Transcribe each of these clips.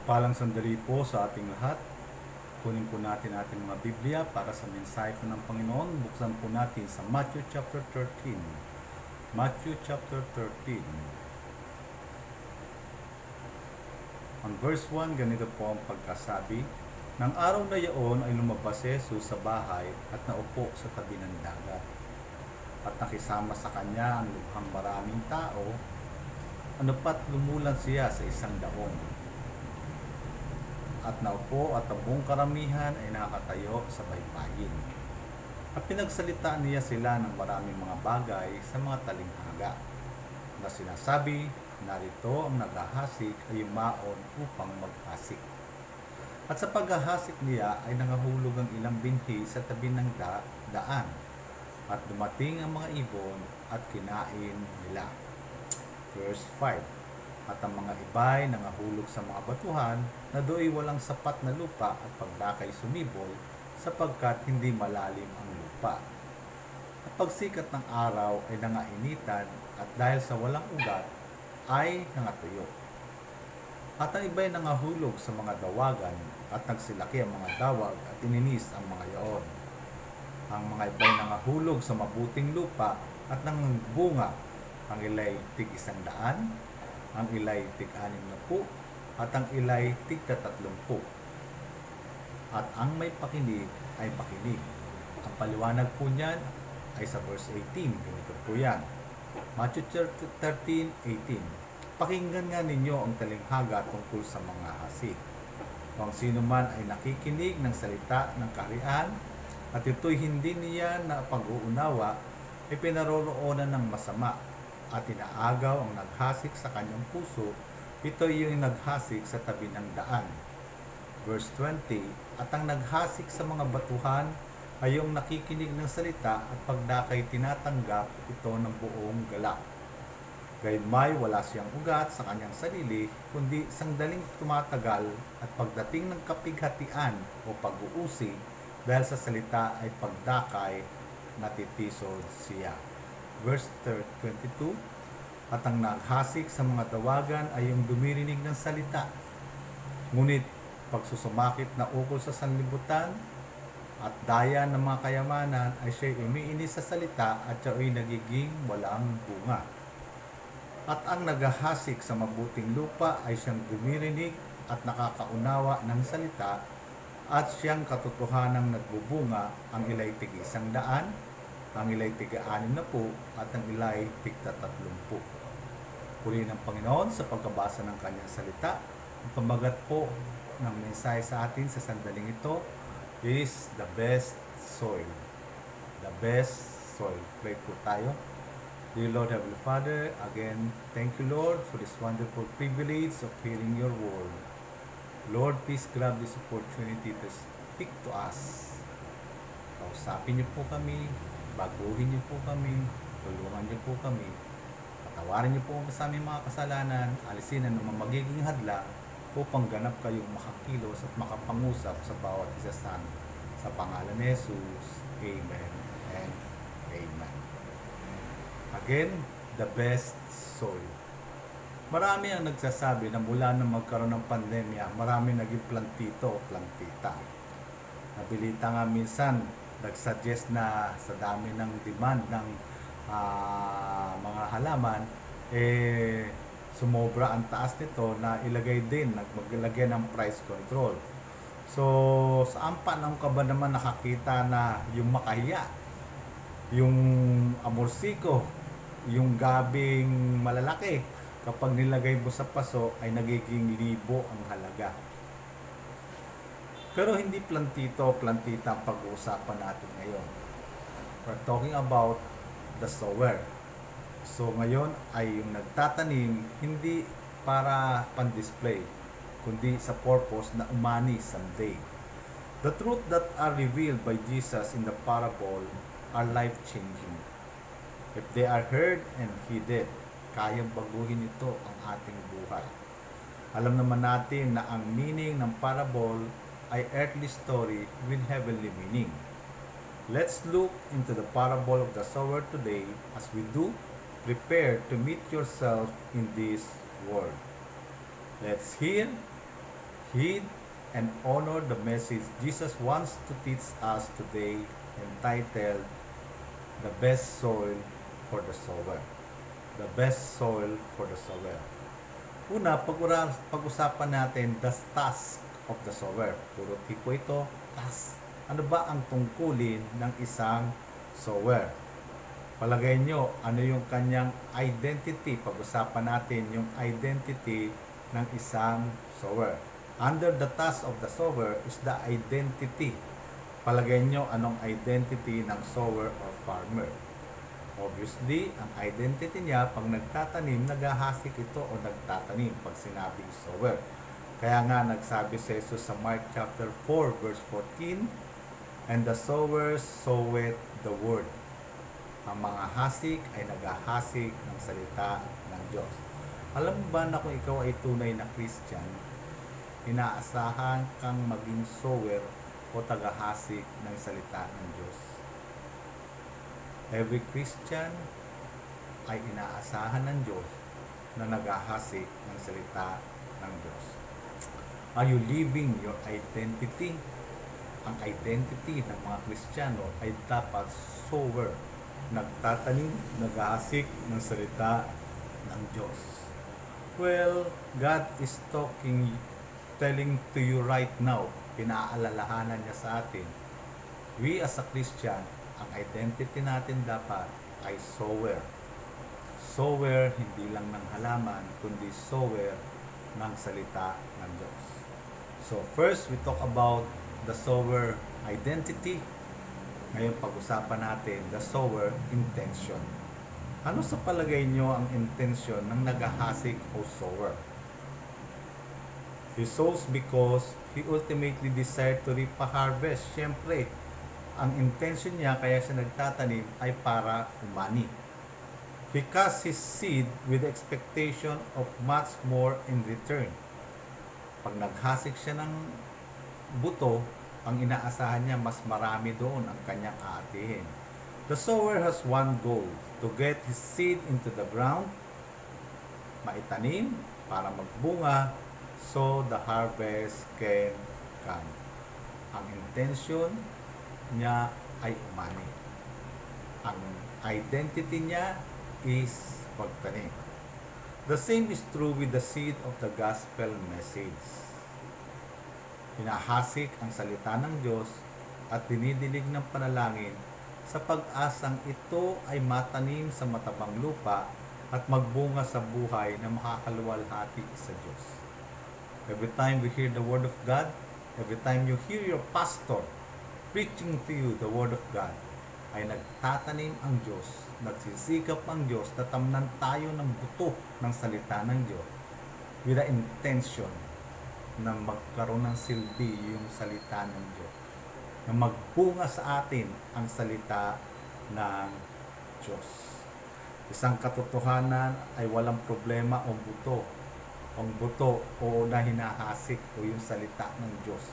Palang sandali po sa ating lahat. Kunin po natin ating mga Biblia para sa mensahe po ng Panginoon. Buksan po natin sa Matthew chapter 13. Matthew chapter 13. Ang verse 1, ganito po ang pagkasabi. Nang araw na yaon ay lumabas si Jesus sa bahay at naupo sa tabi ng dagat. At nakisama sa kanya ang lubhang maraming tao, ano pat lumulan siya sa isang daon. At naupo at ang buong karamihan ay nakatayo sa baybayin. At pinagsalitaan niya sila ng maraming mga bagay sa mga talinghaga na sinasabi, narito ang naghahasik ay yumaon upang maghasik. At sa paghahasik niya ay nangahulog ang ilang binhi sa tabi ng daan. At dumating ang mga ibon at kinain nila. Verse 5. At ang mga iba'y nangahulog sa mga batuhan na do'y walang sapat na lupa at pagdakay sumibol sapagkat hindi malalim ang lupa. At pagsikat ng araw ay nangainitan at dahil sa walang ugat ay nangatuyo. At ang iba'y nangahulog sa mga dawagan at nagsilaki ang mga dawag at ininis ang mga yaon. Ang mga iba'y nangahulog sa mabuting lupa at nangbunga, ang ila'y tig-100, ang ila'y tig-60, at ang ila'y tig-30. At ang may pakinig ay pakinig. Ang paliwanag po niyan ay sa verse 18. Ganito po yan. Matthew 13:18. Pakinggan nga ninyo ang talinghaga tungkol sa mga hasik. Kung sino man ay nakikinig ng salita ng kaharian at ito'y hindi niya na pag-uunawa, ay pinaroroonan ng masama at inaagaw ang naghasik sa kanyang puso, ito yung naghasik sa tabi ng daan. Verse 20, at ang naghasik sa mga batuhan ay yung nakikinig ng salita at pagdakay tinatanggap ito ng buong galak. Gayunmay wala siyang ugat sa kanyang sarili, kundi sandaling tumatagal at pagdating ng kapighatian o pag-uusi dahil sa salita ay pagdakay natitisod siya. Verse 22, at ang naghasik sa mga tawagan ay yung dumirinig ng salita. Ngunit pagsusumakit na ukol sa sanlibutan at daya ng mga kayamanan ay siya'y umiinis sa salita at siya'y nagiging walang bunga. At ang naghahasik sa mabuting lupa ay siyang dumirinig at nakakaunawa ng salita at siyang katotohanang nagbubunga, ang ila'y tig-100, ang ila'y tig-60, at ang ila'y tig-30. Purihin ng Panginoon sa pagkabasa ng kanyang salita. Ang pamagat po ng mensahe sa atin sa sandaling ito is the best soil. The best soil. Pray po tayo. Dear Lord Heavenly Father, again, thank you Lord for this wonderful privilege of hearing your word. Lord, please grab this opportunity to speak to us. Kausapin niyo po kami, baguhin niyo po kami, tulungan niyo po kami, patawarin niyo po sa aming mga kasalanan, alisin ang mga magiging hadlang upang ganap kayong makakilos at makapangusap sa bawat isa sa amin. Sa pangalan ni Jesus, Amen and Amen. Again, the best soil. Marami ang nagsasabi na mula nang magkaroon ng pandemya, marami naging plantito o plantita. Nabilita nga minsan, nagsuggest na sa dami ng demand ng mga halaman, sumobra ang taas nito na ilagay din, maglagay ng price control. So, sa ampa ng ka ba naman nakakita na yung makahiya, yung amorsiko, yung gabing malalaki, kapag nilagay mo sa paso ay nagiging libo ang halaga. Pero hindi plantito, plantita ang pag-uusapan natin ngayon. We're talking about the sower. So ngayon ay yung nagtatanim hindi para pan-display, kundi sa purpose na umani someday. The truth that are revealed by Jesus in the parable are life-changing. If they are heard and heeded, kayang baguhin ito ang ating buhay. Alam naman natin na ang meaning ng parable ay earthly story with heavenly meaning. Let's look into the parable of the sower today. As we do, prepare to meet yourself in this world. Let's hear Heed and honor the message Jesus wants to teach us today, entitled The Best Soil for the Sower. The best soil for the sower. Una, pag-usapan natin the task of the sower. Puro tipo ito, task. Ano ba ang tungkulin ng isang sower? Palagay nyo, ano yung kanyang identity? Pag-usapan natin yung identity ng isang sower. Under the task of the sower is the identity. Palagay nyo, anong identity ng sower or farmer? Obviously, ang identity niya, pag nagtatanim, naghahasik ito o nagtatanim pag sinabing sower. Kaya nga nagsabi si Jesus sa Mark chapter 4 verse 14, and the sower soweth the word. Ang mga hasik ay naghahasik ng salita ng Diyos. Alam mo ba na kung ikaw ay tunay na Christian, inaasahan kang maging sower o tagahasik ng salita ng Diyos? Every Christian ay inaasahan ng Diyos na naghahasik ng salita ng Diyos. Are you living your identity? Ang identity ng mga Kristiyano ay dapat sower, nagtatanim, naghahasik ng salita ng Diyos. Well, God is telling to you right now, pinaalalahanan niya sa atin, we as a Christian, ang identity natin dapat ay sower. Sower hindi lang ng halaman, kundi sower ng salita ng Diyos. So first, we talk about the sower identity. Ngayon pag-usapan natin the sower intention. Ano sa palagay nyo ang intention ng naghahasik o sower? He sows because he ultimately desired to reap a harvest. Siyempre, ang intention niya kaya siya nagtatanim ay para umani. He casts his seed with the expectation of much more in return. Pag naghasik siya ng buto, ang inaasahan niya mas marami doon ang kanyang aatihin. The sower has one goal, to get his seed into the ground, maitanim para magbunga, so the harvest can come. Ang intention niya ay umani. Ang identity niya is pagtanim. The same is true with the seed of the gospel message. Hinahasik ang salita ng Diyos at dinidilig ng panalangin sa pag-asang ito ay matanim sa matabang lupa at magbunga sa buhay na makakaluwalhati sa Diyos. Every time we hear the Word of God, every time you hear your pastor preaching to you the Word of God, ay nagtatanim ang Diyos, nagsisikap ang Diyos, tatamnan tayo ng buto ng salita ng Diyos with the intention na magkaroon ng silbi yung salita ng Diyos, na magbunga sa atin ang salita ng Diyos. Isang katotohanan ay walang problema ang buto o na hinahasik o yung salita ng Diyos.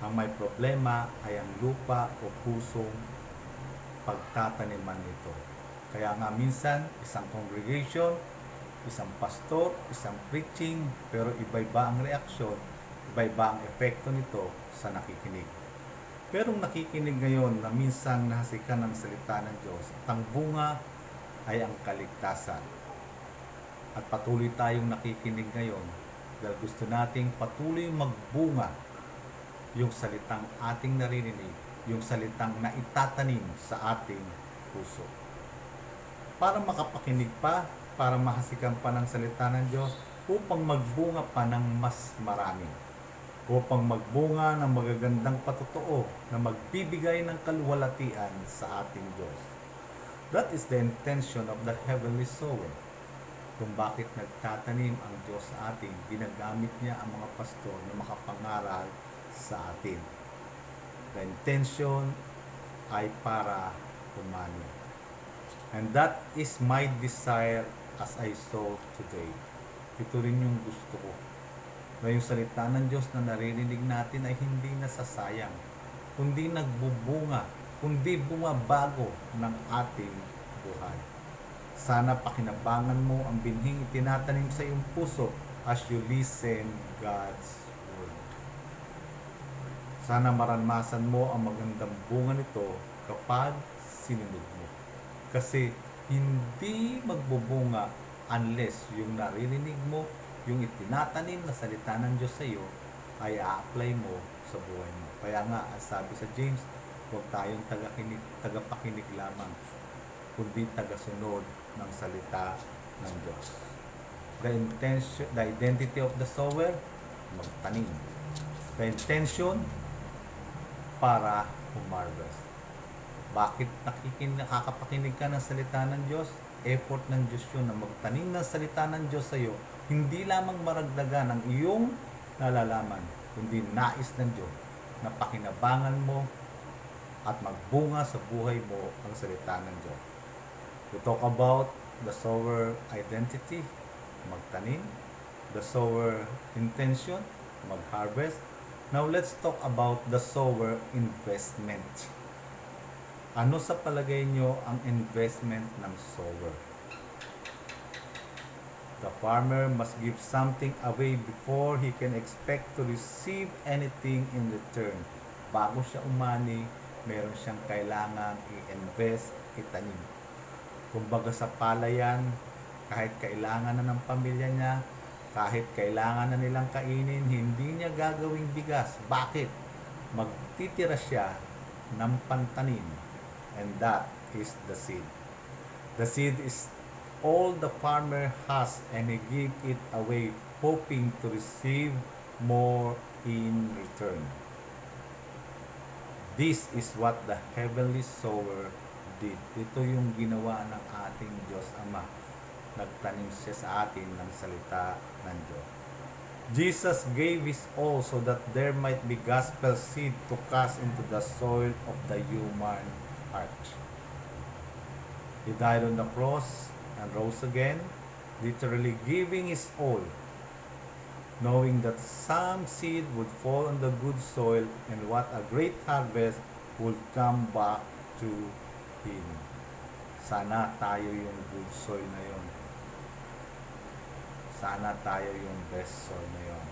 Ang may problema ay ang lupa o pusong pagtataniman nito. Kaya nga minsan, isang congregation, isang pastor, isang preaching, pero iba-iba ang reaksyon, iba-iba ang epekto nito sa nakikinig. Pero nakikinig ngayon na minsan nahasikan ng salita ng Diyos, at ang bunga ay ang kaligtasan. At patuloy tayong nakikinig ngayon dahil gusto nating patuloy magbunga yung salitang ating naririnig, yung salitang naitatanim sa ating puso. Para makapakinig pa, para mahasikan pa ng salita ng Diyos, upang magbunga pa ng mas marami. Upang magbunga ng magagandang patotoo na magbibigay ng kaluwalhatian sa ating Diyos. That is the intention of the heavenly sower. Kung bakit nagtatanim ang Diyos sa atin, ginagamit niya ang mga pastor na makapangaral sa atin. The intention ay para umani. And that is my desire as I sow today. Ito rin yung gusto ko. Na yung salita ng Diyos na naririnig natin ay hindi nasasayang, kundi nagbubunga, kundi bumabago ng ating buhay. Sana pakinabangan mo ang binhing itinatanim sa iyong puso as you listen God's Word. Sana maranasan mo ang magandang bunga nito kapag sinunod mo. Kasi hindi magbubunga unless yung naririnig mo, yung itinatanim na salita ng Diyos sa iyo ay a-apply mo sa buhay mo. Kaya nga, ang sabi sa James, huwag tayong tagapakinig lamang, kundi tagasunod ng salita ng Diyos. The identity of the sower, magtanim. The intention, para humarvest. Bakit nakakapakinig ka ng salita ng Diyos? Effort ng Diyos yun na magtanim ng salita ng Diyos sa iyo, hindi lamang maragdagan ang iyong nalalaman, kundi nais ng Diyos na pakinabangan mo at magbunga sa buhay mo ang salita ng Diyos. We talk about the sower identity, magtanim, the sower intention, mag-harvest. Now let's talk about the sower investment. Ano sa palagay nyo ang investment ng sower? The farmer must give something away before he can expect to receive anything in return. Bago siya umani, meron siyang kailangang i-invest, itanim. Kumbaga sa palayan, kahit kailangan na ng pamilya niya, kahit kailangan na nilang kainin, hindi niya gagawing bigas. Bakit? Magtitira siya ng pantanim. And that is the seed. The seed is all the farmer has, and he give it away, hoping to receive more in return. This is what the heavenly sower did. Ito yung ginawa ng ating Diyos Ama. Nagtanim siya sa atin ng salita ng Diyos. Jesus gave His all so that there might be gospel seed to cast into the soil of the human heart. He died on the cross and rose again, literally giving His all, knowing that some seed would fall on the good soil and what a great harvest would come back to Him. Sana tayo yung good soil na yun. Sana tayo yung best soil na yun.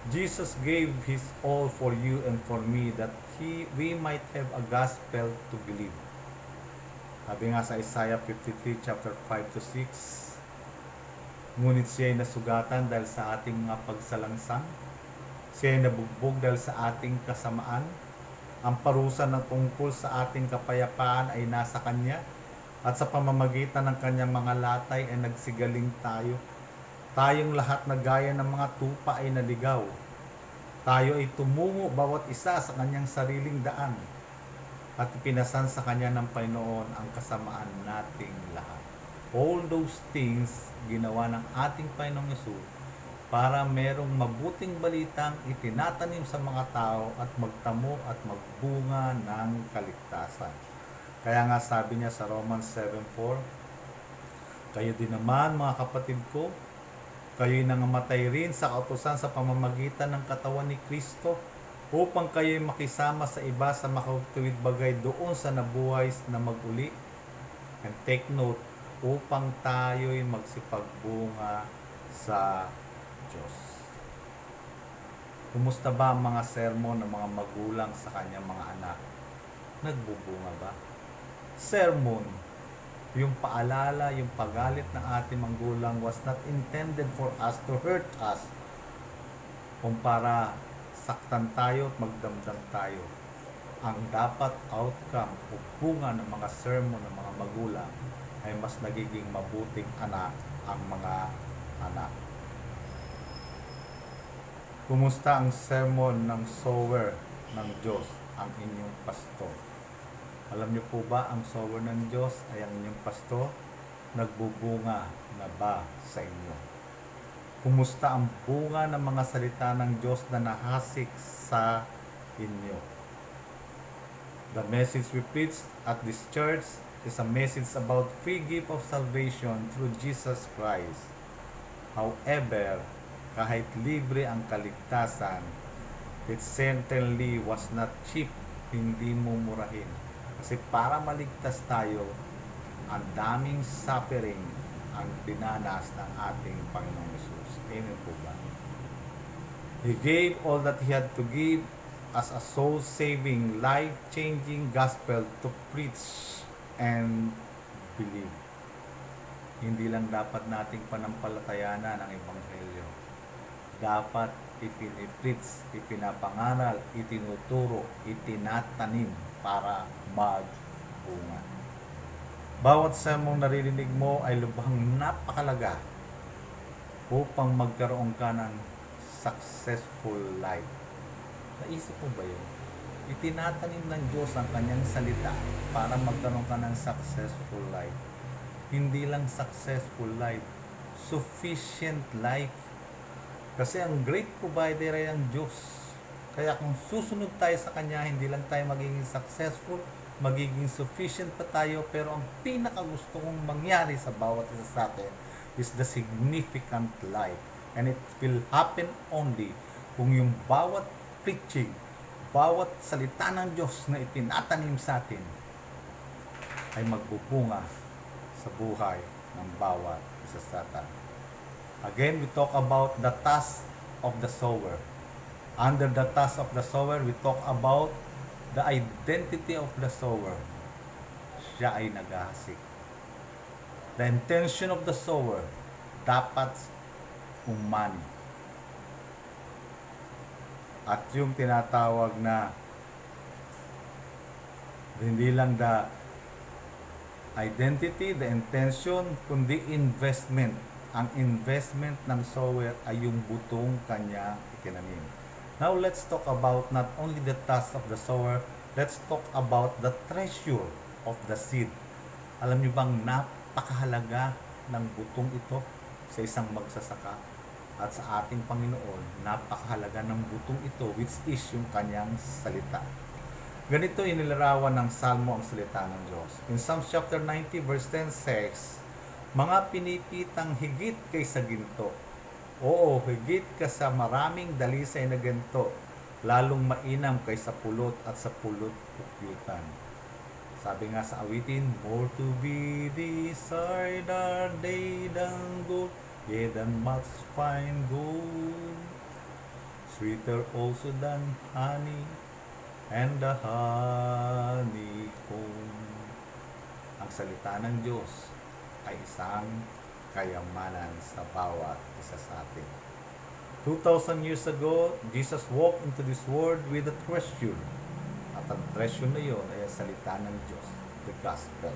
Jesus gave His all for you and for me that we might have a gospel to believe. Sabi nga sa Isaiah 53 chapter 5 to 6, ngunit siya ay nasugatan dahil sa ating mga pagsalangsang, siya ay nabugbog dahil sa ating kasamaan, ang parusa na tungkol sa ating kapayapaan ay nasa Kanya, at sa pamamagitan ng Kanyang mga latay ay nagsigaling tayo. Tayong lahat na gaya ng mga tupa ay naligaw. Tayo ay tumungo bawat isa sa kanyang sariling daan, at pinasan sa Kanya ng Panginoon ang kasamaan nating lahat. All those things ginawa ng ating Panginoong Hesus para merong mabuting balitang itinatanim sa mga tao at magtamo at magbunga ng kaligtasan. Kaya nga sabi niya sa Romans 7:4, kayo din naman mga kapatid ko, kayo'y nangamatay rin sa kautusan sa pamamagitan ng katawan ni Kristo, upang kayo'y makisama sa iba sa makatuwid bagay doon sa nabuhay na maguli. And take note, upang tayo'y magsipagbunga sa Diyos. Kumusta ba ang mga sermon ng mga magulang sa kanyang mga anak? Nagbubunga ba? Sermon, yung paalala, yung pagalit ng ating magulang was not intended for us to hurt us, kung para saktan tayo at magdamdam tayo. Ang dapat outcome o bunga ng mga sermon ng mga magulang ay mas nagiging mabuting anak ang mga anak. Kumusta ang sermon ng sower ng Diyos, ang inyong pastor? Alam niyo po ba, ang sower ng Diyos ay ang inyong pastor? Nagbubunga na ba sa inyo? Kumusta ang bunga ng mga salita ng Diyos na nahasik sa inyo? The message we preach at this church is a message about free gift of salvation through Jesus Christ. However, kahit libre ang kaligtasan, it certainly was not cheap, hindi mumurahin. Kasi para maligtas tayo, ang daming suffering ang dinanas ng ating Panginoong Hesus. Amen po ba? He gave all that He had to give as a soul-saving, life-changing gospel to preach and believe. Hindi lang dapat nating panampalatayanan ang Ebanghelyo. Dapat ipinipreach, ipinapangaral, itinuturo, itinatanim para magbunga. Bawat sermong naririnig mo ay lubhang napakalaga upang magkaroon ka ng successful life. Naisip mo ba yun? Itinatanim ng Diyos ang kanyang salita para magkaroon ka ng successful life. Hindi lang successful life, sufficient life. Kasi ang great provider ay ang Diyos. Kaya kung susunod tayo sa Kanya, hindi lang tayo magiging successful, magiging sufficient pa tayo, pero ang pinakagusto kong mangyari sa bawat isa sa atin is the significant life. And it will happen only kung yung bawat preaching, bawat salita ng Diyos na itinatanim sa atin ay magbubunga sa buhay ng bawat isa sa atin. Again, we talk about the task of the sower. Under the task of the sower, we talk about the identity of the sower. Siya ay naghahasik. The intention of the sower, dapat umani. At yung tinatawag na hindi lang the identity, the intention, kundi investment. Ang investment ng sower ay yung butong kanyang itinanim. Now let's talk about not only the task of the sower, let's talk about the treasure of the seed. Alam niyo bang napakahalaga ng butong ito sa isang magsasaka at sa ating Panginoon? Napakahalaga ng butong ito, which is yung kanyang salita. Ganito inilarawan ng Salmo ang salita ng Diyos. In Psalms chapter 90 verse 10 says, mga pinipitang higit kaysa ginto. Oo, higit ka sa maraming dalisay na ginto, lalong mainam kaysa pulot at sa pulot pukyutan. Sabi nga sa awitin, more to be desired are they than gold, yea than much fine gold, sweeter also than honey and the honeycomb. Ang salita ng Diyos ay isang kayamanan sa bawat isa sa atin. 2,000 years ago, Jesus walked into this world with a treasure. At ang treasure na yun ay ang salita ng Diyos, the gospel.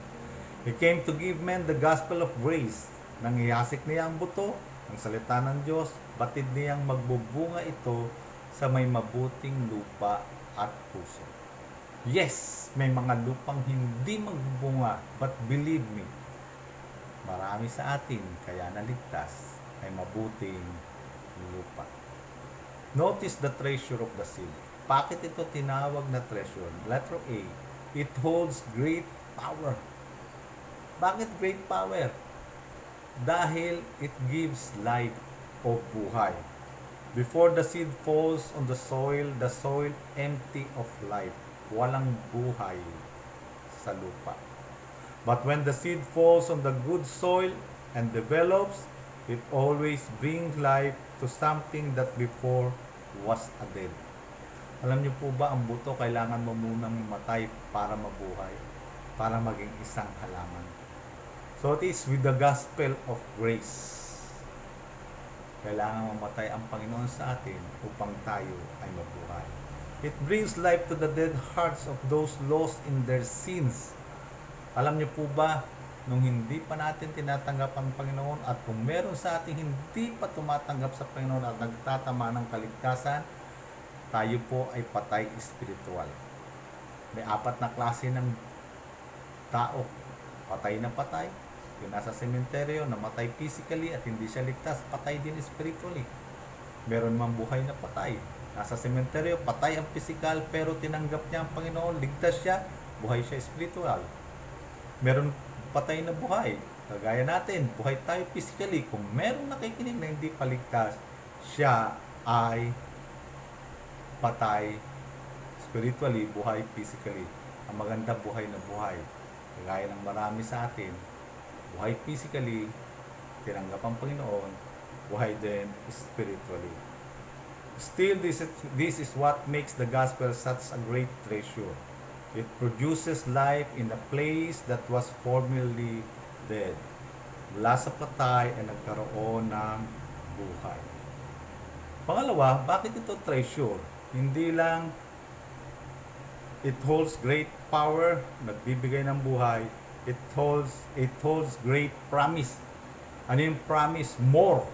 He came to give men the gospel of grace. Nang ihasik niya ang buto, ang salita ng Diyos, batid niyang magbubunga ito sa may mabuting lupa at puso. Yes, may mga lupang hindi magbubunga, but believe me, marami sa atin kaya naligtas ay mabuting lupa. Notice the treasure of the seed. Bakit ito tinawag na treasure? Letter A, it holds great power. Bakit great power? Dahil it gives life o buhay. Before the seed falls on the soil empty of life. Walang buhay sa lupa. But when the seed falls on the good soil and develops, it always brings life to something that before was a dead. Alam niyo po ba, ang buto kailangan mo munang mamatay para mabuhay, para maging isang halaman. So it is with the gospel of grace. Kailangan mamatay ang Panginoon sa atin upang tayo ay mabuhay. It brings life to the dead hearts of those lost in their sins. Alam niyo po ba, nung hindi pa natin tinatanggap ang Panginoon at kung meron sa ating hindi pa tumatanggap sa Panginoon at nagtatama ng kaligtasan, tayo po ay patay espiritual. May 4 na klase ng tao. Patay na patay. Yung nasa sementeryo, namatay physically at hindi siya ligtas, patay din spiritually. Meron mang buhay na patay. Nasa sementeryo, patay ang physical pero tinanggap niya ang Panginoon, ligtas siya, buhay siya spiritual. Meron patay na buhay. Kagaya natin, buhay tayo physically. Kung meron nakikinig na hindi paligtas, siya ay patay spiritually, buhay physically. Ang maganda buhay na buhay. Kagaya ng marami sa atin, buhay physically, tinanggap ang Panginoon, buhay din spiritually. Still, this is what makes the gospel such a great treasure. It produces life in a place that was formerly dead. Mula sa patay ay nagkaroon ng buhay. Pangalawa, bakit ito treasure? Hindi lang it holds great power, nagbibigay ng buhay. It holds great promise. Ano yung promise? More.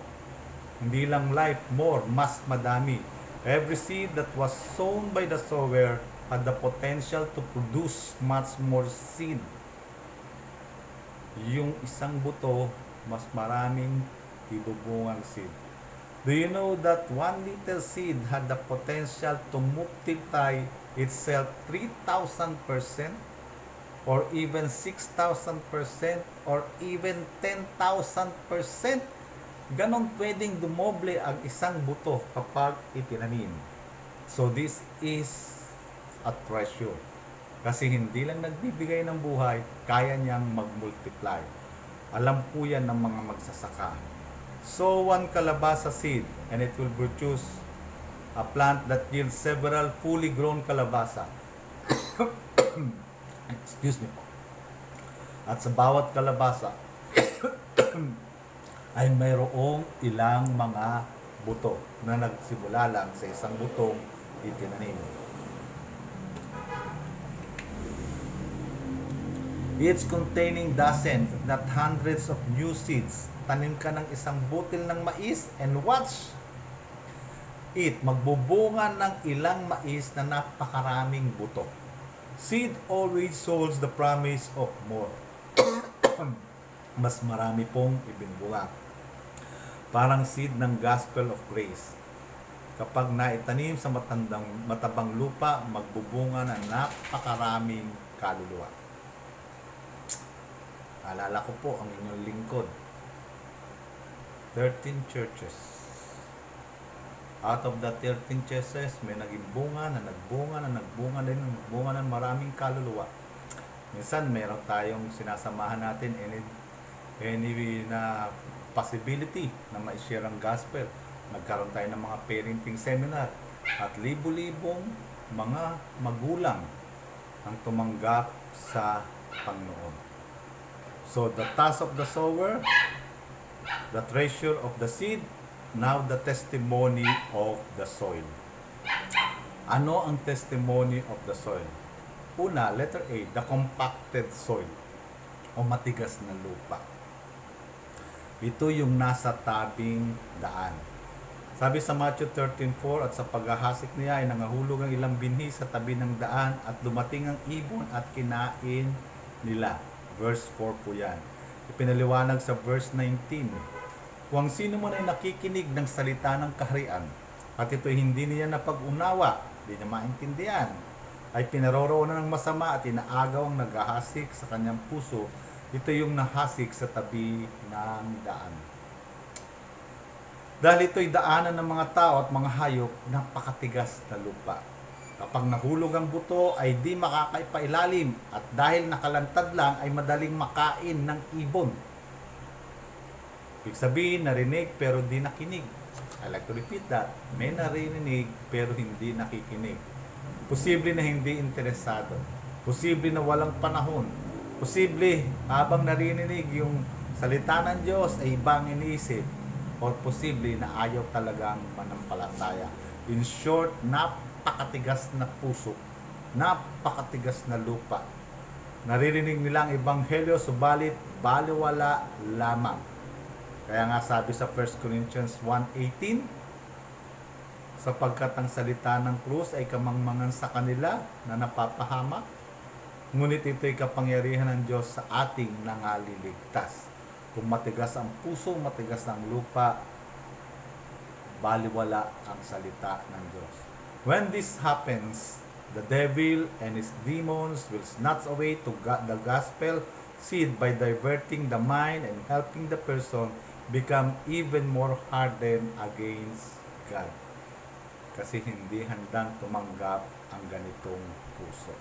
Hindi lang life, more, mas madami. Every seed that was sown by the sower had the potential to produce much more seed. Yung isang buto, mas maraming ibubungang seed. Do you know that one little seed had the potential to multiply itself 3,000% or even 6,000% or even 10,000%? Ganon pwedeng dumoble ang isang buto kapag itinanim. So this is a treasure. Kasi hindi lang nagbibigay ng buhay, kaya niyang mag-multiply. Alam po yan ng mga magsasaka. Sow one kalabasa seed and it will produce a plant that yields several fully grown kalabasa. Excuse me po. At sa bawat kalabasa ay mayroong ilang mga buto na nagsimula lang sa isang butong itinanim. Each containing dozens, if not hundreds of new seeds. Tanim ka ng isang butil ng mais and watch it. Magbubunga ng ilang mais na napakaraming buto. Seed always holds the promise of more. Mas marami pong ibinubunga. Parang seed ng gospel of grace. Kapag naitanim sa matabang lupa, magbubunga ng napakaraming kaluluwa. Alala ko po ang inyong lingkod. 13 churches. Out of the 13 churches, may naging bunga na nagbunga ng maraming kaluluwa. Minsan, meron tayong sinasamahan natin any na possibility na ma-share ang gospel. Nagkaroon tayo ng mga parenting seminar at libo-libong mga magulang ang tumanggap sa Panginoon. So, the task of the sower, the treasure of the seed, now the testimony of the soil. Ano ang testimony of the soil? Una, letter A, the compacted soil o matigas na lupa. Ito yung nasa tabing daan. Sabi sa Matthew 13:4, at sa paghahasik niya ay nangahulog ang ilang binhi sa tabi ng daan at dumating ang ibon at kinain nila. Verse 4 po yan. Ipinaliwanag sa verse 19. Kung sino man ay nakikinig ng salita ng kaharian at ito hindi niya napag-unawa, hindi niya maintindihan, ay pinaroroonan ng masama at inaagaw ang naghahasik sa kanyang puso, ito yung nahasik sa tabi ng daan. Dahil ito'y daanan ng mga tao at mga hayop, napakatigas na lupa. Kapag nahulog ang buto ay di makakaipailalim at dahil nakalantad lang ay madaling makain ng ibon. Ibig sabihin, narinig pero di nakinig. I like to repeat that. May narinig pero hindi nakikinig. Posible na hindi interesado. Posible na walang panahon. Posible habang narinig yung salita ng Diyos ay ibang iniisip. O posible na ayaw talagang manampalataya. In short, napakatigas na puso, napakatigas na lupa. Naririnig nilang ebanghelyo subalit baliwala lamang. Kaya nga sabi sa 1 Corinthians 1:18, sapagkat ang salita ng krus ay kamangmangan sa kanila na napapahamak, ngunit ito'y kapangyarihan ng Diyos sa ating nangaliligtas. Kung matigas ang puso, matigas ang lupa, baliwala ang salita ng Diyos. When this happens, the devil and his demons will snatch away the gospel seed by diverting the mind and helping the person become even more hardened against God. Kasi hindi handang tumanggap ang ganitong puso.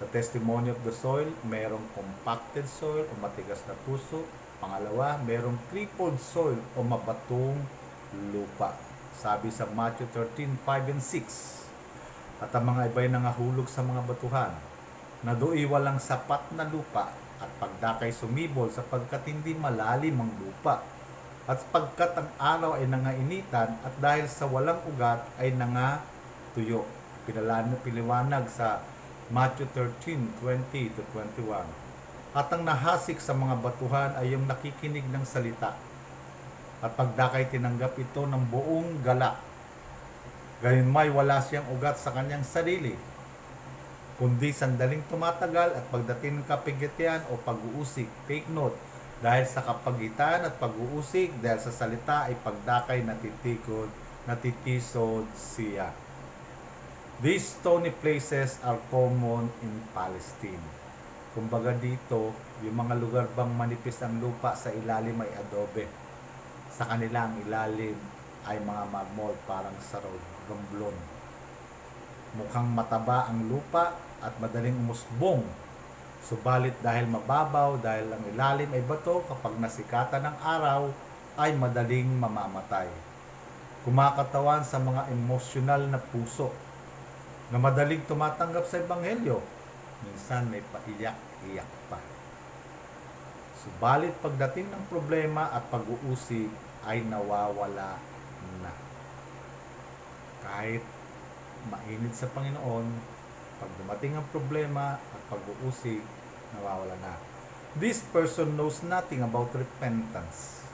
The testimony of the soil, merong compacted soil o matigas na puso. Pangalawa, merong crippled soil o mabatong lupa. Sabi sa Matthew 13:5 and 6. At ang mga iba'y nangahulog sa mga batuhan, na do'y walang sapat na lupa, at pagdakay sumibol sapagkat hindi malalim ang lupa. At pagkat ang araw ay nangainitan, at dahil sa walang ugat ay nangatuyo. Piliwanag sa Matthew 13:20 to 21. At ang nahasik sa mga batuhan ay yung nakikinig ng salita. At pagdakay tinanggap ito ng buong galak. Gayunmay wala siyang ugat sa kanyang sarili, kundi sandaling tumatagal at pagdating ng kapigatian o pag-uusig. Take note, dahil sa kapagitan at pag-uusig, dahil sa salita ay pagdakay natitisod siya. These stony places are common in Palestine. Kumbaga dito, yung mga lugar bang manipis ang lupa, sa ilalim ay adobe. Sa kanila ang ilalim ay mga marmol, parang sa romblon. Mukhang mataba ang lupa at madaling umusbong. Subalit dahil mababaw, dahil ang ilalim ay bato, kapag nasikatan ng araw ay madaling mamamatay. Kumakatawan sa mga emosyonal na puso na madaling tumatanggap sa ebanghelyo. Minsan may paiyak-iyak pa. Subalit pagdating ng problema at pag-uusig ay nawawala na. Kahit mainit sa Panginoon, pag dumating ang problema at pag-uusig, nawawala na. This person knows nothing about repentance.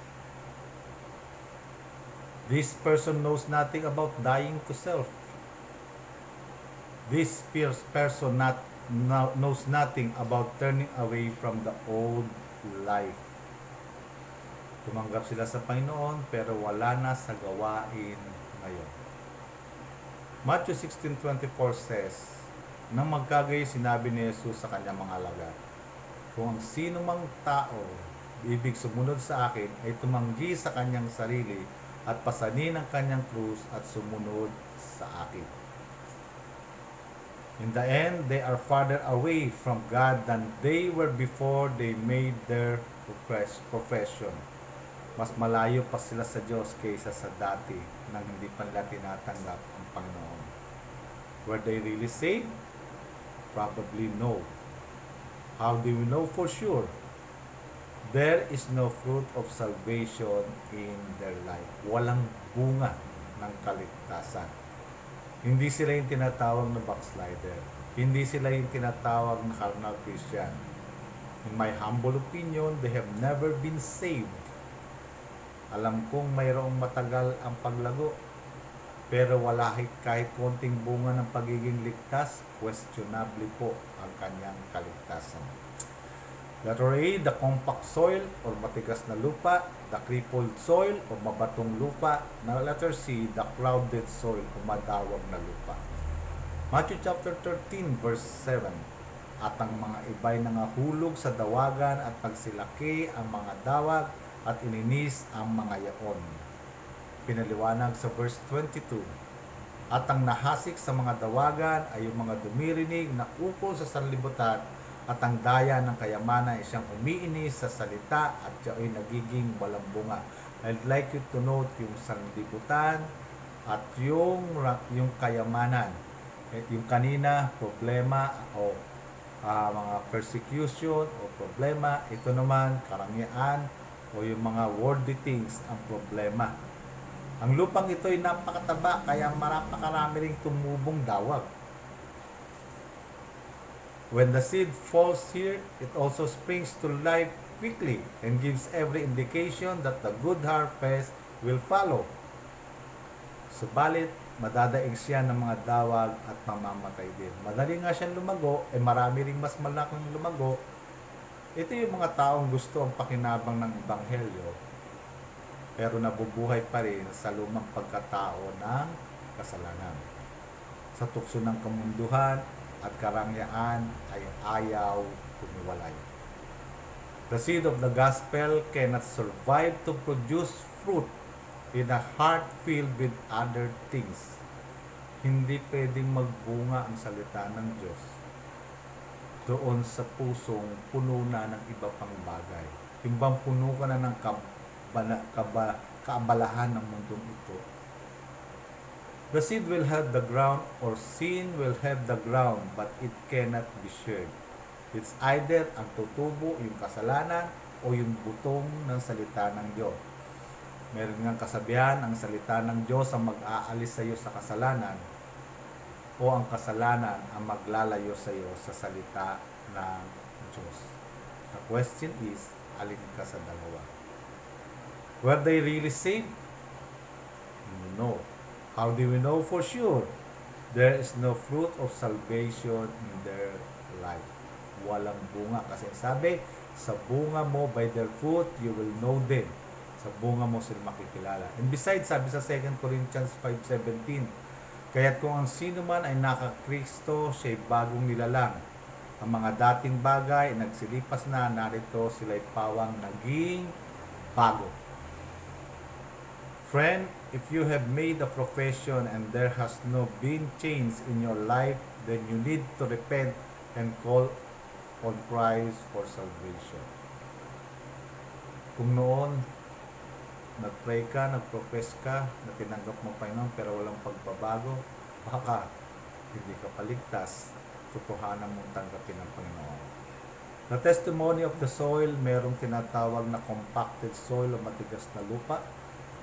This person knows nothing about dying to self. This person knows nothing about turning away from the old life. Tumanggap sila sa Panginoon pero wala na sa gawain ngayon. Matthew 16:24 says, nang magkagayon sinabi ni Jesus sa kanyang mga alagad, kung ang sino mang tao ibig sumunod sa akin ay tumanggi sa kanyang sarili at pasanin ang kanyang krus at sumunod sa akin. In the end, they are farther away from God than they were before they made their profession. Mas malayo pa sila sa Diyos kaysa sa dati nang hindi pa nila tinatanggap ang Panginoon. Were they really saved? Probably no. How do we know for sure? There is no fruit of salvation in their life. Walang bunga ng kaligtasan. Hindi sila yung tinatawag na backslider. Hindi sila yung tinatawag na carnal Christian. In my humble opinion, they have never been saved. Alam kong mayroong matagal ang paglago, pero wala kahit konting bunga ng pagiging ligtas, questionable po ang kanyang kaligtasan. Letter A, the compact soil or matigas na lupa, the crippled soil o mabatong lupa. Na letter C, the crowded soil o madawag na lupa. Matthew chapter 13 verse 7. At ang mga iba'y nangahulog sa dawagan at pagsilaki ang mga dawag at ininis ang mga yaon. Pinaliwanag sa verse 22. At ang nahasik sa mga dawagan ay yung mga dumirinig na ukol sa sanlibutan, at ang daya ng kayamanan ay siyang umiinis sa salita at siya ay nagiging walang bunga. I'd like you to note yung sanlibutan at yung kayamanan. Yung kanina, problema o mga persecution o problema. Ito naman, karangyaan o yung mga worldly things ang problema. Ang lupang ito ay napakataba kaya marami ring tumubong dawag. When the seed falls here, it also springs to life quickly and gives every indication that the good harvest will follow. Subalit, madadaig siya ng mga dawag at mamamatay din. Madali nga siyang lumago, marami ring mas malaking lumago. Ito yung mga taong gusto ang pakinabang ng Ebanghelyo, pero nabubuhay pa rin sa lumang pagkatao ng kasalanan. Sa tukso ng kamunduhan at karangyaan ay ayaw kumiwalay. The seed of the gospel cannot survive to produce fruit in a heart filled with other things. Hindi pwedeng magbunga ang salita ng Diyos doon sa pusong puno na ng iba pang bagay. Yung bang puno ka na ng kaabalahan ng mundong ito, The seed will have the ground, or sin will have the ground, but it cannot be shared. It's either ang tutubo, yung kasalanan, o yung butong ng salita ng Diyos. Meron ngang kasabihan, ang salita ng Diyos ang mag-aalis sa iyo sa kasalanan, o ang kasalanan ang maglalayo sa iyo sa salita ng Diyos. The question is, alin ka sa dalawa? Were they really saved? No. How do we know for sure? There is no fruit of salvation in their life. Walang bunga. Kasi sabi, sa bunga mo, by their fruit, you will know them. Sa bunga mo sila makikilala. And besides, sabi sa 2 Corinthians 5:17, kaya't kung ang sino man ay naka-Kristo, siya'y bagong nilalang. Ang mga dating bagay, nagsilipas na, narito sila'y pawang naging bago. Friend, if you have made a profession and there has no been change in your life, then you need to repent and call on Christ for salvation. Kung noon, nag-pray ka, nag-profess ka, na tinanggap mo Panginoon pero walang pagbabago, baka hindi ka paligtas, tutuhanan mong tanggapin ng Panginoon. The testimony of the soil, merong tinatawag na compacted soil o matigas na lupa,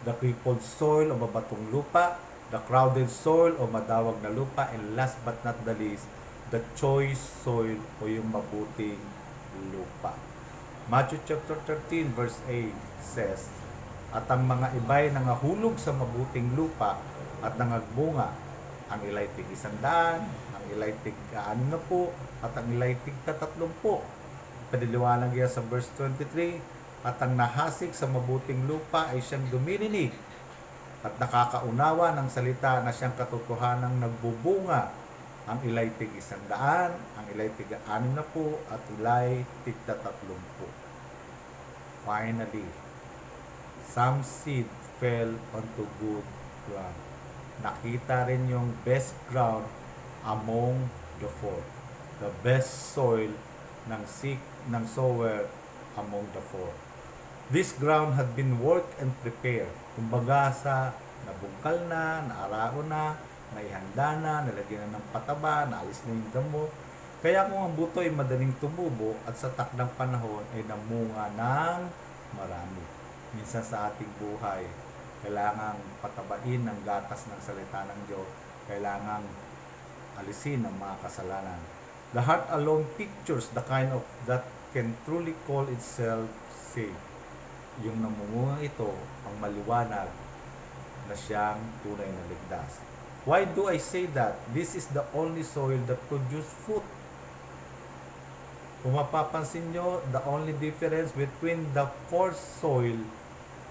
the crippled soil o mabatong lupa, the crowded soil o madawag na lupa, and last but not the least, the choice soil o yung mabuting lupa. Matthew chapter 13 verse 8 says, at ang mga iba'y nangahulog sa mabuting lupa at nangagbunga, ang ila'y tig 100, ang ila'y tig 60, at ang ila'y tig 30. Padiliwanag yan sa verse 23, at ang nahasik sa mabuting lupa ay siyang dumirinig at nakakaunawa ng salita na siyang katotohanang nagbubunga. Ang ila'y tig 100, ang ila'y tig 60, at ila'y tig 30. Finally, some seed fell onto good ground. Nakita rin yung best ground among the four. The best soil ng sower among the four. This ground had been worked and prepared. Kumbaga sa nabungkal na, naarao na, naihanda na, nalagyan na ng pataba, naalis na yung damo. Kaya kung ang buto ay madaling tumubo at sa takdang panahon ay namunga ng marami. Minsan sa ating buhay, kailangang patabain ng gatas ng salita ng Diyos. Kailangang alisin ang mga kasalanan. The heart alone pictures the kind of that can truly call itself saved. Yung namunga ito ang maliwanag na siyang tunay na ligtas. Why do I say that? This is the only soil that produces fruit. Kung mapapansin nyo, the only difference between the four soil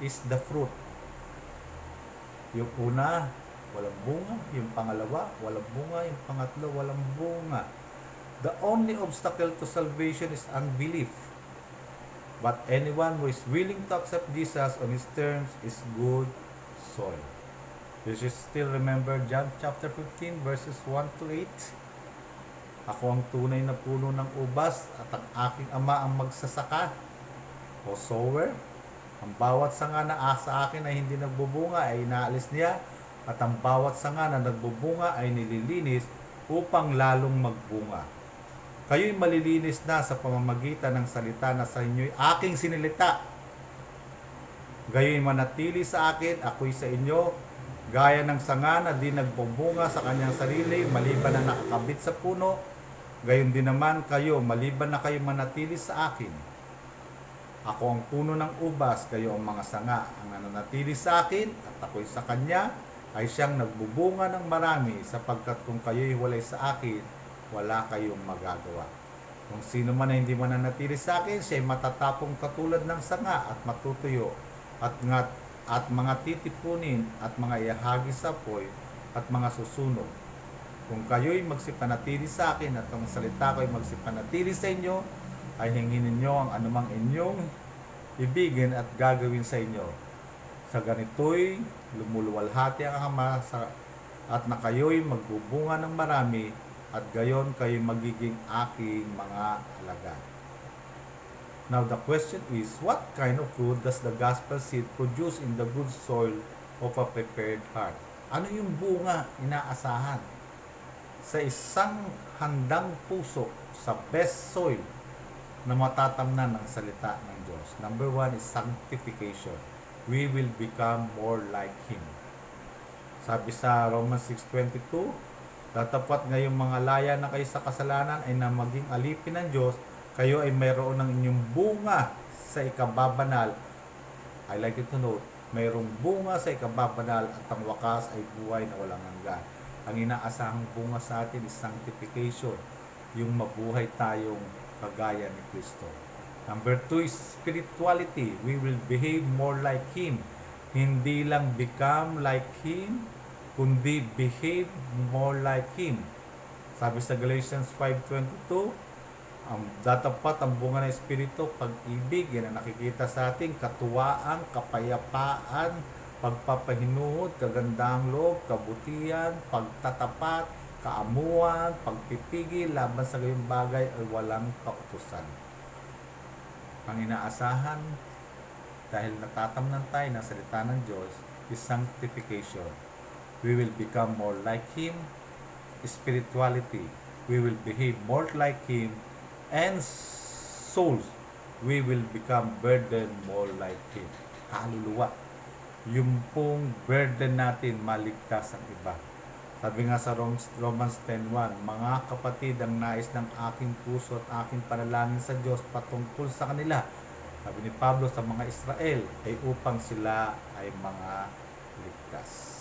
is the fruit. Yung una, walang bunga. Yung pangalawa, walang bunga. Yung pangatlo, walang bunga. The only obstacle to salvation is unbelief. But anyone who is willing to accept Jesus on His terms is good soil. You should still remember John chapter 15 verses 1 to 8. Ako ang tunay na puno ng ubas at ang aking ama ang magsasaka o sower. Ang bawat sanga na sa akin ay hindi nagbubunga ay inaalis niya, at ang bawat sanga na nagbubunga ay nililinis upang lalong magbunga. Kayo'y malilinis na sa pamamagitan ng salita na sa inyo'y aking sinilita. Gayo'y manatili sa akin, ako'y sa inyo, gaya ng sanga na di nagbubunga sa kanyang sarili, maliban na nakakabit sa puno. Gayon din naman kayo, maliban na kayo manatili sa akin. Ako ang puno ng ubas, kayo ang mga sanga. Ang nananatili sa akin at ako'y sa kanya, ay siyang nagbubunga ng marami, sapagkat kung kayo'y walay sa akin, wala kayong magagawa. Kung sino man na hindi mananatili sa akin, siya'y matatapong katulad ng sanga at matutuyo at mga titipunin at mga ihahagi sa apoy at mga susunog. Kung kayo'y magsipanatili sa akin at ang salita ko'y magsipanatili sa inyo, ay hingin ninyo ang anumang inyong ibigin at gagawin sa inyo. Sa ganito'y lumuluwalhati ang Ama at na kayo'y magbubunga ng marami, at gayon kayo magiging aking mga alagad. Now the question is, what kind of fruit does the gospel seed produce in the good soil of a prepared heart? Ano yung bunga inaasahan? Sa isang handang puso, sa best soil na matatamnan ng salita ng Diyos. Number one is sanctification. We will become more like Him. Sabi sa Romans 6:22, "Datapwat ngayong mga laya na kayo sa kasalanan ay na maging alipin ng Diyos, kayo ay mayroon ng inyong bunga sa ikababanal." I like it to note, mayroong bunga sa ikababanal at ang wakas ay buhay na walang hanggan. Ang inaasahang bunga sa atin is sanctification, yung mabuhay tayong kagaya ni Kristo. Number two is spirituality. We will behave more like Him. Hindi lang become like Him, kundi behave more like Him. Sabi sa Galatians 5:22, ang datapat ang bunga ng Espiritu, pag-ibig, yan ang nakikita sa atin, katuwaan, kapayapaan, pagpapahinuhod, kagandahang loob, kabutihan, pagtatapat, kaamuan, pagpipigil, laban sa gayong bagay ay walang kautusan. Ang inaasahan, dahil natatamnan tayo ng salita ng Diyos, is sanctification. We will become more like Him. Spirituality, we will behave more like Him. And souls, we will become burden more like Him. Kaluluwa. Yung pong burden natin, maligtas ang iba. Sabi nga sa Romans 10:1, "Mga kapatid, ang nais ng aking puso at aking panalangin sa Diyos patungkol sa kanila," sabi ni Pablo sa mga Israel, "ay upang sila ay mga ligtas."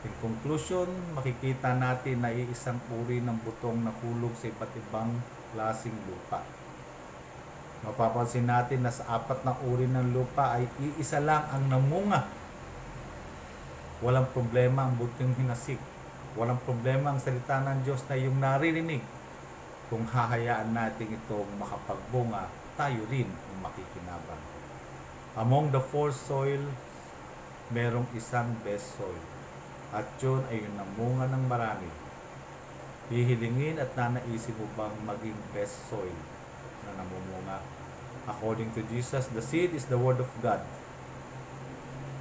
In conclusion, makikita natin na iisang uri ng butong nahulog sa iba't ibang klaseng lupa. Mapapansin natin na sa apat na uri ng lupa ay iisa lang ang namunga. Walang problema ang butong hinasik. Walang problema ang salita ng Diyos na yung naririnig. Kung hahayaan natin itong makapagbunga, tayo rin ang makikinabang. Among the four soil, merong isang best soil. At yun ay yung namunga ng marami. Hihilingin at nanaisin mo bang maging best soil na namumunga? According to Jesus, the seed is the word of God,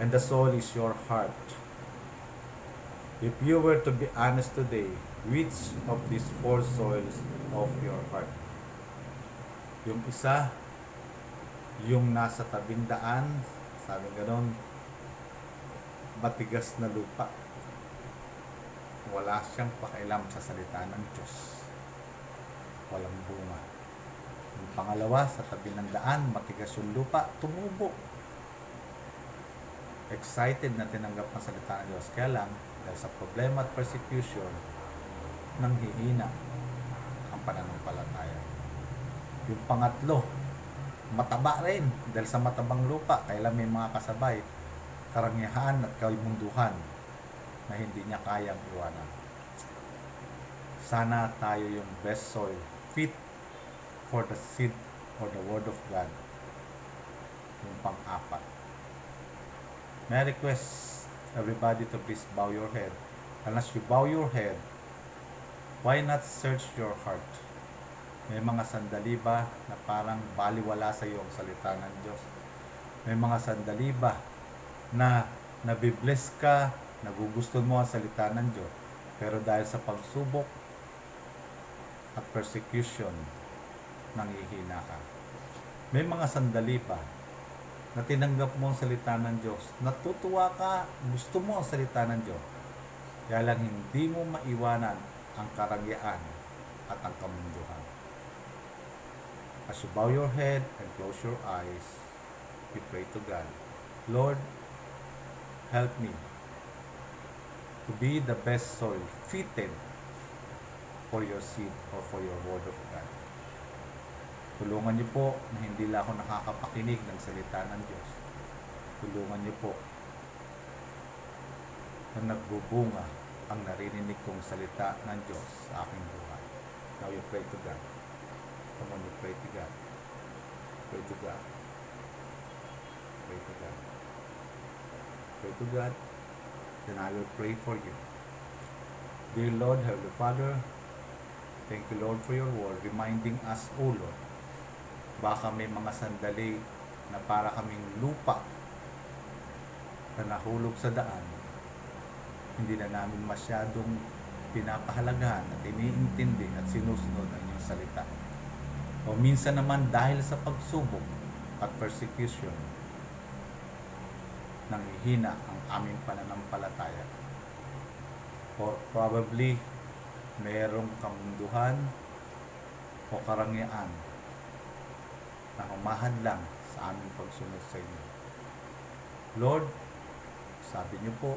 and the soil is your heart. If you were to be honest today, which of these four soils of your heart? Yung isa, yung nasa tabing daan, sabi ganon, matigas na lupa. Wala siyang pakialam sa salita ng Diyos. Walang bunga. Yung pangalawa, sa tabi ng daan, matigas yung lupa, tumubo. Excited na tinanggap ng salita ng Diyos. Kaya lang, dahil sa problema at persecution, nanghihina ang pananampalataya. Yung pangatlo, mataba rin. Dahil sa matabang lupa, kailan may mga kasabay, karangyaan at kaimunduhan na hindi niya kayang iwanan. Sana tayo yung best soil, fit for the seed or the word of God. Yung pang-apat. May I request everybody to please bow your head. Unless you bow your head, why not search your heart? May mga sandali ba na parang baliwala sa iyo ang salita ng Diyos? May mga sandali ba na nabibless ka, nagugustuhan mo ang salita ng Diyos, pero dahil sa pagsubok at persecution, nanghihina ka? May mga sandali pa na tinanggap mo ang salita ng Diyos, natutuwa ka, gusto mo ang salita ng Diyos, kaya lang hindi mo maiwanan ang karangyaan at ang kamunduhan. As you bow your head and close your eyes, we pray to God. Lord, help me to be the best soil fitted for your seed or for your word of God. Tulungan niyo po na hindi lang ako nakakapakinig ng salita ng Diyos. Tulungan niyo po na nagbubunga ang naririnig kong salita ng Diyos sa aking buhay. Now you pray to God. Come on, you pray to God. Pray to God. Pray to God. Pray to God. Then I will pray for you. Dear Lord, Heavenly Father, thank you, Lord, for your word, reminding us, O Lord, baka may mga sandali na para kaming lupa na nahulog sa daan, hindi na namin masyadong pinapahalagahan at iniintindi at sinusunod ang inyong salita. O minsan naman dahil sa pagsubok at persecution, nanghihina ang aming pananampalataya. Or probably, mayroong kamunduhan o karangyaan na humahadlang sa aming pagsunod sa inyo. Lord, sabi niyo po,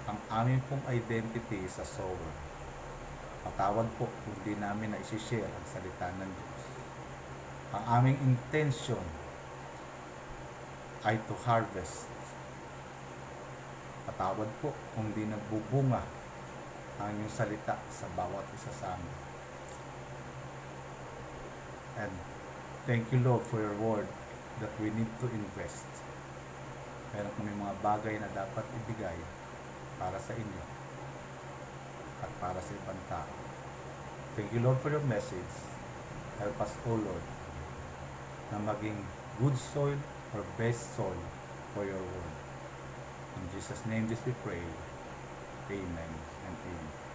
ang aming pong identity sa sower. Patawad po kung di namin na isi-share ang salita ng Diyos. Ang aming intention ay to harvest. Patawad po kung di nagbubunga ang inyong salita sa bawat isa sa amin. And thank you, Lord, for your word that we need to invest. Meron kami mga bagay na dapat ibigay para sa inyo at para sa ibang tao. Thank you, Lord, for your message. Help us, O Lord, na maging good soil or best soil for your word. In Jesus' name, this we pray. Amen and amen.